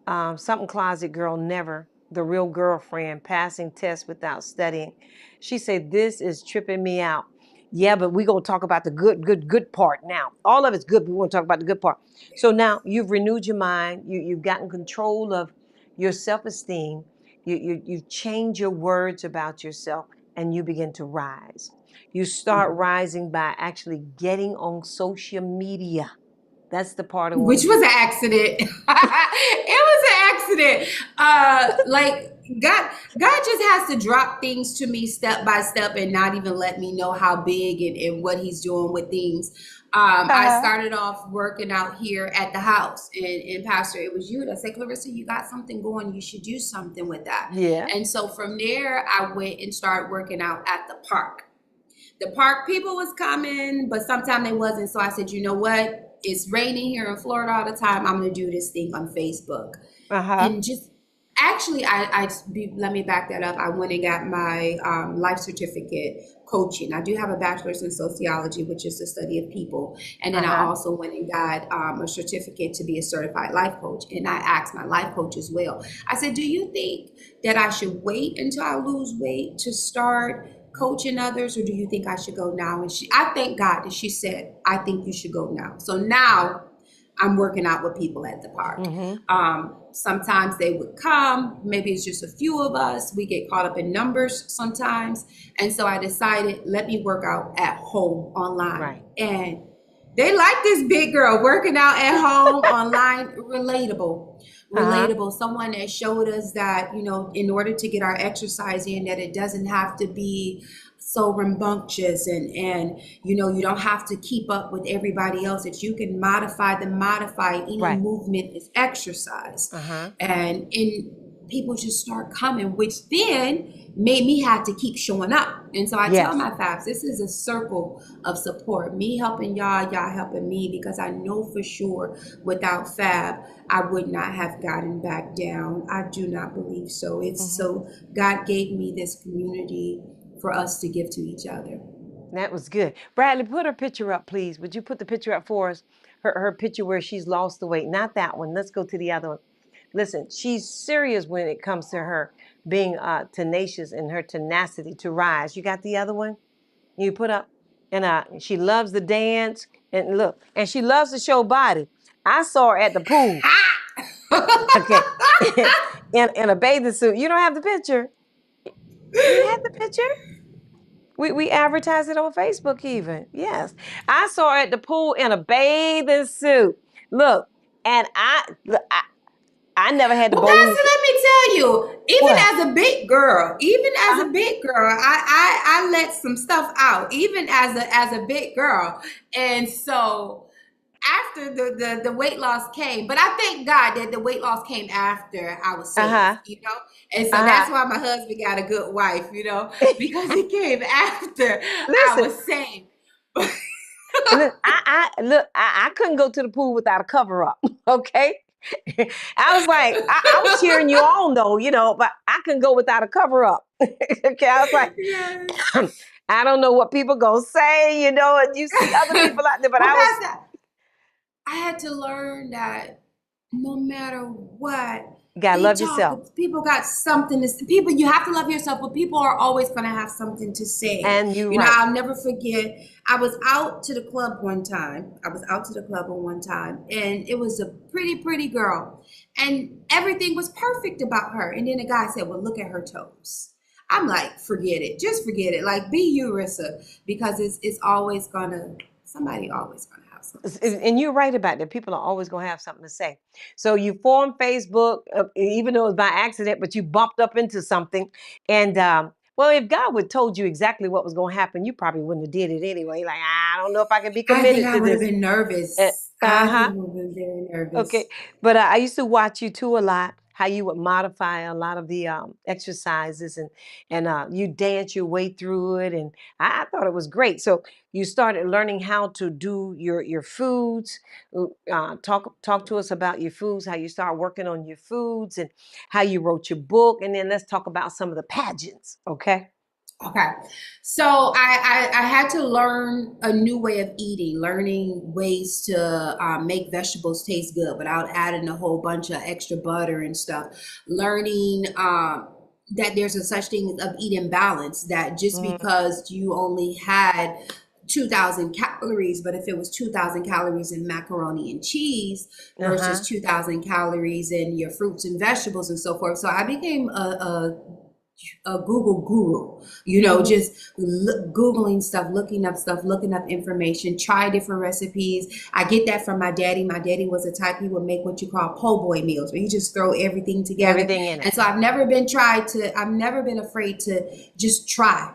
Something closet girl, never the real girlfriend, passing tests without studying. She said, this is tripping me out. Yeah, but we're gonna talk about the good part now. All of it's good, but we want to talk about the good part. So now you've renewed your mind, you've gotten control of your self-esteem, you change your words about yourself, and you begin to rise. You start rising by actually getting on social media. That's the part I want Which to was get. an accident. It was an accident. Like God just has to drop things to me step by step and not even let me know how big and what He's doing with things. I Uh-huh. started off working out here at the house, and Pastor, it was you that said, Clarissa, you got something going. You should do something with that. Yeah. And so from there, I went and started working out at the park. The park people was coming, but sometimes they wasn't. So I said, you know what? It's raining here in Florida all the time. I'm going to do this thing on Facebook. Uh-huh. And just actually, let me back that up. I went and got my life certificate coaching. I do have a bachelor's in sociology, which is the study of people. And then I Uh-huh. also went and got a certificate to be a certified life coach. And I asked my life coach as well. I said, do you think that I should wait until I lose weight to start coaching others, or do you think I should go now? And I thank God that she said, I think you should go now. So now I'm working out with people at the park. Mm-hmm. Sometimes they would come, maybe it's just a few of us. We get caught up in numbers sometimes. And so I decided, let me work out at home online. Right. And they like this big girl working out at home online. Uh-huh. Relatable. Someone that showed us that, in order to get our exercise in, that it doesn't have to be so rambunctious, and you don't have to keep up with everybody else, that you can modify any Right. movement is exercise. Uh-huh. And people just start coming, which then made me have to keep showing up. And so I tell Yes. my fabs, this is a circle of support. Me helping y'all helping me, because I know for sure without Fab, I would not have gotten back down. I do not believe so. It's Mm-hmm. so God gave me this community for us to give to each other. That was good. Bradley, put her picture up, please. Would you put the picture up for us? Her picture where she's lost the weight. Not that one. Let's go to the other one. Listen, she's serious when it comes to her being tenacious and her tenacity to rise. You got the other one? You put up, and she loves the dance, and look, and she loves to show body. I saw her at the pool. Okay. in a bathing suit. You don't have the picture. You had the picture? We advertise it on Facebook even. Yes. I saw her at the pool in a bathing suit. Look, and I never had the Well, Pastor, boldness. let me tell you, What? even as Uh, a big girl, I let some stuff out, even as a big girl. And so after the weight loss came, but I thank God that the weight loss came after I was saved, uh-huh. and so Uh-huh. that's why my husband got a good wife, because it came after I Listen, was saved. look, I couldn't go to the pool without a cover up. Okay. I was like, I was cheering you on though, but I couldn't go without a cover up. Okay. I was like, Yes. I don't know what people gonna say, and you see other people out there, but Well, I was, Pastor, I had to learn that no matter what you gotta they love talk, yourself. people got something to. People, you have to love yourself, but people are always going to have something to say. And you're right. I'll never forget. I was out to the club one time. I was out to the club one time, and it was a pretty girl, and everything was perfect about her. And then the guy said, "Well, look at her toes." I'm like, forget it. Just forget it. Like, be you, Rissa, because it's always gonna, somebody always gonna have something to say. And you're right about that. People are always going to have something to say. So you formed Facebook, even though it was by accident, but you bumped up into something. And well, if God would told you exactly what was going to happen, you probably wouldn't have did it anyway. Like, I don't know if I can be I think committed I to would have this. been Uh nervous. I think huh. I would have been very Okay, nervous. but I used to watch you too a lot. How you would modify a lot of the exercises, and you dance your way through it, and I thought it was great. So you started learning how to do your foods. Talk to us about your foods. How you start working on your foods, and how you wrote your book, and then let's talk about some of the pageants. Okay. Okay. So I had to learn a new way of eating, learning ways to make vegetables taste good without adding a whole bunch of extra butter and stuff. Learning that there's a such thing of eating balance, that just Mm, because you only had 2,000 calories, but if it was 2,000 calories in macaroni and cheese versus Uh-huh. 2,000 calories in your fruits and vegetables and so forth. So I became a Google guru, Hmm. just Googling stuff, looking up information, try different recipes. I get that from my daddy. My daddy was the type, he would make what you call po' boy meals, where he just throw everything together. Everything in it. And so I've never been afraid to just try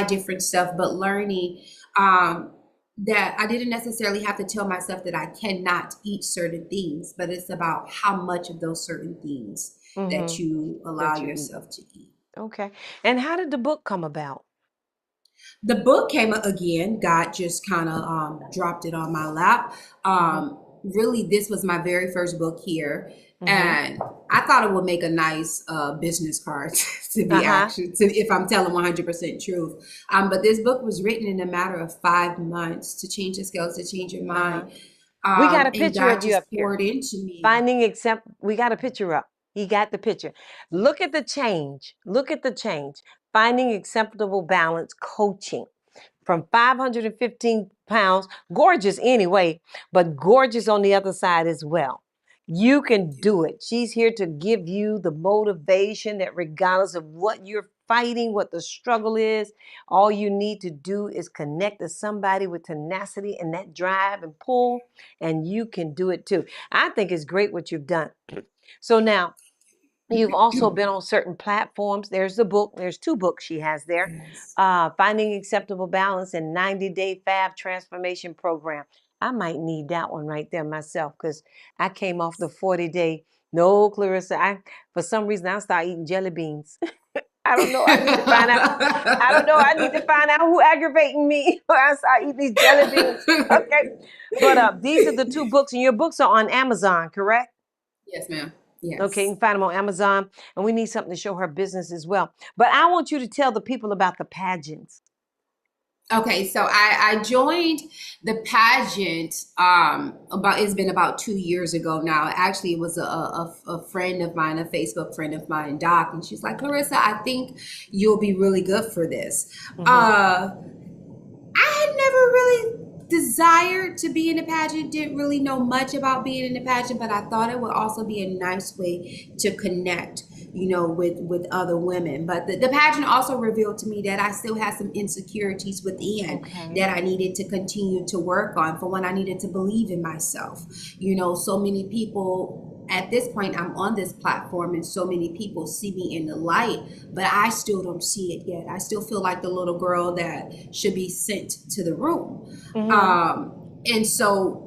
different stuff, but learning um, that I didn't necessarily have to tell myself that I cannot eat certain things, but it's about how much of those certain things that Hmm. you allow That you eat. yourself to eat. Okay. And how did the book come about? The book came again. God just kind of dropped it on my lap. Hmm. Really, this was my very first book here, Hmm. and I thought it would make a nice business card Uh-huh. if I'm telling 100% truth. But this book was written in a matter of 5 months to change the skills, to change your Uh-huh. mind, We got a and picture God of you up just here. poured into me. Finding accept. We got a picture up. He got the picture. Look at the change. Look at the change. Finding acceptable balance coaching from 515 pounds, gorgeous anyway, but gorgeous on the other side as well. You can do it. She's here to give you the motivation that regardless of what you're fighting, what the struggle is, all you need to do is connect to somebody with tenacity and that drive and pull, and you can do it too. I think it's great what you've done. So now, you've also been on certain platforms. There's the book. There's two books she has there. Yes. Finding Acceptable Balance and 90-Day Fab Transformation Program. I might need that one right there myself because I came off the 40-day. No, Clarissa, for some reason I started eating jelly beans. I don't know. I need to find out. I don't know. I need to find out who aggravating me. I start eating these jelly beans. Okay. But these are the two books, and your books are on Amazon, correct? Yes, ma'am. Okay, you Yes. can find them on Amazon, and we need something to show her business as well. But I want you to tell the people about the pageants. Okay, so I joined the pageant about it's been about 2 years ago now. Actually, it was a friend of mine, a Facebook friend of mine, Doc, and she's like, Clarissa, I think you'll be really good for this. Hmm. Uh, I had never really desired to be in a pageant, didn't really know much about being in a pageant, but I thought it would also be a nice way to connect, with other women. But the pageant also revealed to me that I still had some insecurities within Okay. that I needed to continue to work on. For one, I needed to believe in myself. So many people at this point, I'm on this platform and so many people see me in the light, but I still don't see it yet. I still feel like the little girl that should be sent to the room. Hmm. And so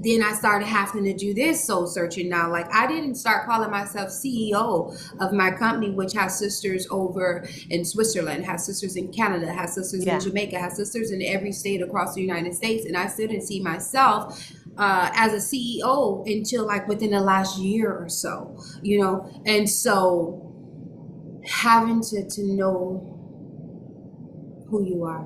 then I started having to do this soul searching now. Like, I didn't start calling myself CEO of my company, which has sisters over in Switzerland, has sisters in Canada, has sisters in Yeah. Jamaica, has sisters in every state across the United States. And I still didn't see myself as a CEO until like within the last year or so, And so having to know who you are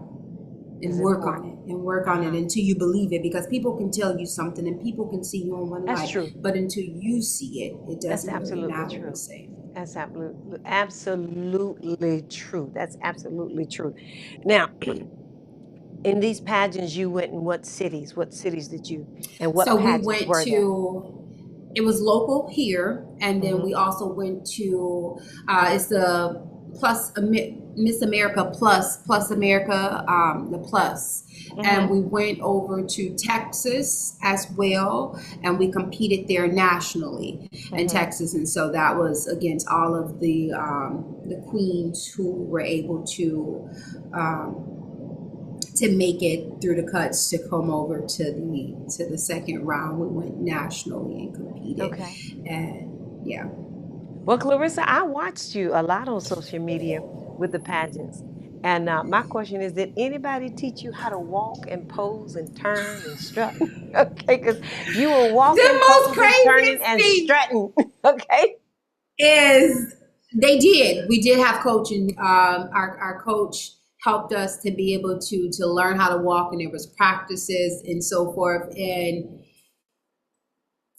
and Is work on important. it and work on it Uh-huh. until you believe it, because people can tell you something and people can see you in one That's light, true. but until you see it, it That's doesn't really absolutely matter the true. same. That's absolutely true. That's absolutely true. Now, in these pageants, you went in what cities? What cities did you, and what So we pageants went were there? to, it was local here, and then Hmm. we also went to it's the Miss America plus America, the plus, and Hmm. we went over to Texas as well, and we competed there nationally in Hmm. Texas, and so that was against all of the queens who were able um, to make it through the cuts to come over to the second round. We went nationally and competed, Okay. and yeah. Well, Clarissa, I watched you a lot on social media with the pageants. And my question is, did anybody teach you how to walk and pose and turn and strut? Okay, because you were The walking, most posing, turning, craziest and thing strutting. Okay. is we did have coaching. Our coach helped us to be able to learn how to walk, and there was practices and so forth, and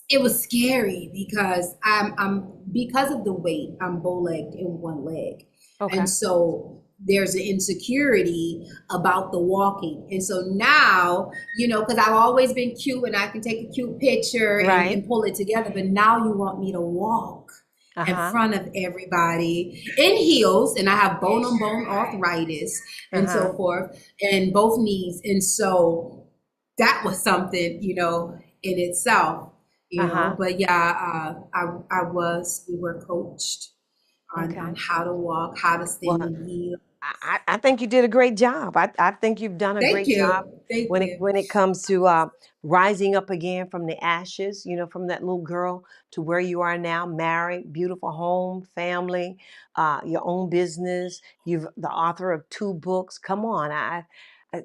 it was scary because I'm because of the weight, I'm bow legged in one leg. And Okay. so there's an insecurity about the walking. And so now, because I've always been cute and I can take a cute picture Right. and pull it together, but now you want me to walk in Uh-huh. front of everybody in heels, and I have bone on bone arthritis and Uh-huh. so forth, and both knees. And so that was something, in itself, Uh-huh. but yeah, we were coached on Okay. how to walk, how to stand Well, in heels. I think you did a great job. I think you've done a Thank great job you. Thank when it you. when it comes to rising up again from the ashes, from that little girl to where you are now, married, beautiful home, family, your own business. You've the author of 2 books. Come on,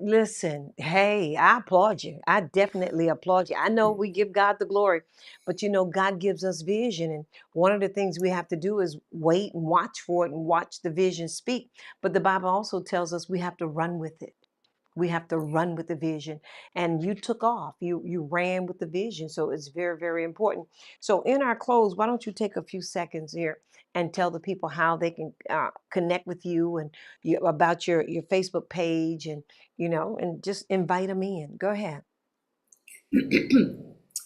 listen. Hey, I applaud you. I definitely applaud you. I know we give God the glory, but God gives us vision, and one of the things we have to do is wait and watch for it and watch the vision speak. But the Bible also tells us we have to run with it. We have to run with the vision. And you took off. You ran with the vision. So it's very, very important. So in our close, why don't you take a few seconds here and tell the people how they can connect with you and about your Facebook page and just invite them in. Go ahead.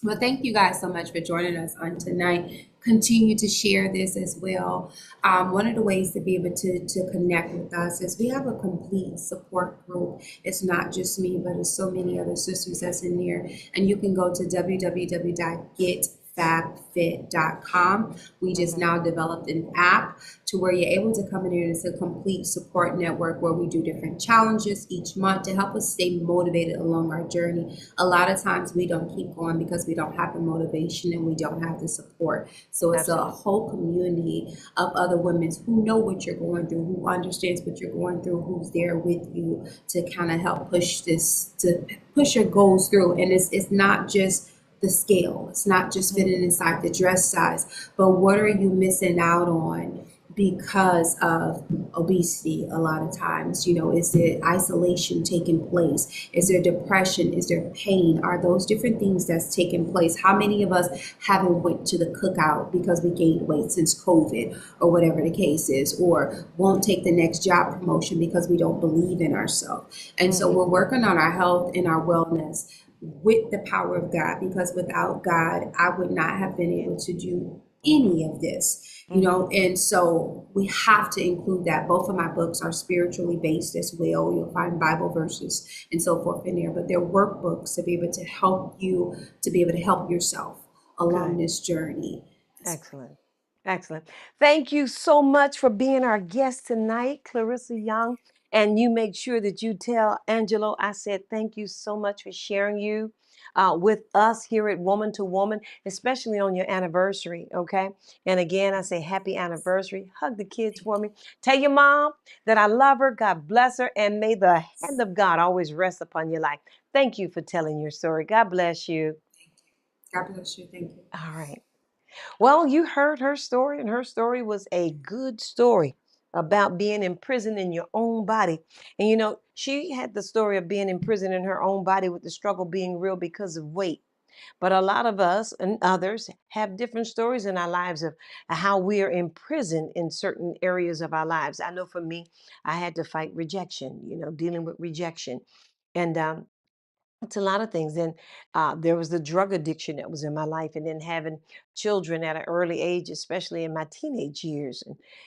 Well, thank you guys so much for joining us on tonight. Continue to share this as well. One of the ways to be able to connect with us is we have a complete support group. It's not just me, but it's so many other sisters that's in there. And you can go to www.getfabfit.com. We just Hmm. now developed an app to where you're able to come in here, and it's a complete support network where we do different challenges each month to help us stay motivated along our journey. A lot of times we don't keep going because we don't have the motivation and we don't have the support. So it's a Absolutely. whole community of other women who know what you're going through, who understands what you're going through, who's there with you to kind of help to push your goals through. And it's not just the scale. It's not just Hmm. fitting inside the dress size, but what are you missing out on because of obesity? A lot of times, is there isolation taking place? Is there depression? Is there pain? Are those different things that's taking place? How many of us haven't went to the cookout because we gained weight since COVID or whatever the case is, or won't take the next job promotion because we don't believe in ourselves? And so we're Hmm. working on our health and our wellness with the power of God, because without God, I would not have been Yeah. able to do Hmm. any of this, Hmm. and so we have to include that. Both of my books are spiritually based as well. You'll find Bible verses and so forth in there, but they're workbooks to be able to help you to be able to help yourself along Good. this journey. Excellent. Excellent. Thank you so much for being our guest tonight, Clarissa Young. And you make sure that you tell Angelo I said thank you so much for sharing you with us here at Woman to Woman, especially on your anniversary. Okay. And again, I say happy anniversary. Hug the kids for me. Tell your mom that I love her. God bless her. And may the hand of God always rest upon your life. Thank you for telling your story. God bless you. God bless you. Thank you. All right. Well, you heard her story, and her story was a good story about being imprisoned in your own body. And she had the story of being imprisoned in her own body with the struggle being real because of weight. But a lot of us and others have different stories in our lives of how we are imprisoned in certain areas of our lives. I know for me, I had to fight rejection, dealing with rejection. And it's a lot of things. And there was the drug addiction that was in my life, and then having children at an early age, especially in my teenage years.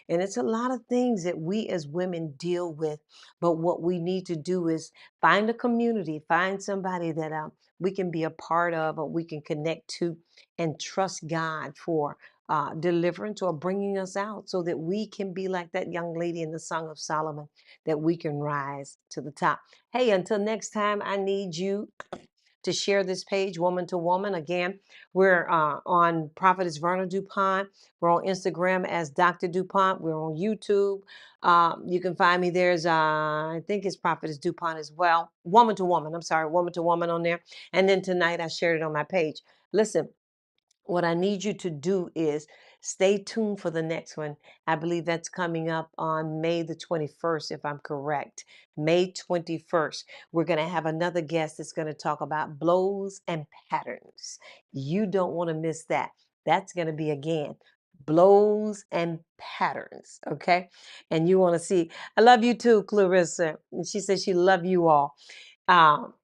And it's a lot of things that we as women deal with. But what we need to do is find a community, find somebody that we can be a part of or we can connect to, and trust God for deliverance or bringing us out so that we can be like that young lady in the Song of Solomon, that we can rise to the top. Hey, until next time, I need you to share this page, Woman to Woman. Again, we're on Prophetess Verna Du Pont. We're on Instagram as Dr. DuPont. We're on YouTube. You can find me there as, I think it's Prophetess DuPont as well. Woman to Woman. I'm sorry, Woman to Woman on there. And then tonight I shared it on my page. Listen, what I need you to do is stay tuned for the next one. I believe that's coming up on May the 21st, if I'm correct. May 21st. We're going to have another guest that's going to talk about blows and patterns. You don't want to miss that. That's going to be again blows and patterns. Okay. And you want to see, I love you too, Clarissa. And she says she love you all.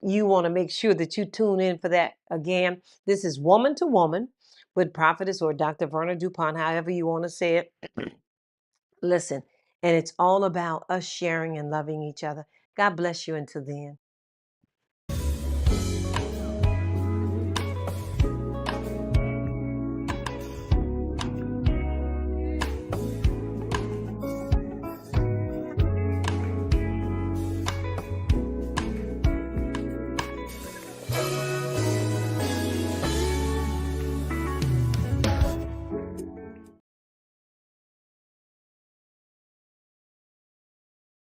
You want to make sure that you tune in for that again. This is Woman to Woman with Prophetess or Dr. Verna Du Pont, however you want to say it. Listen, and it's all about us sharing and loving each other. God bless you until then.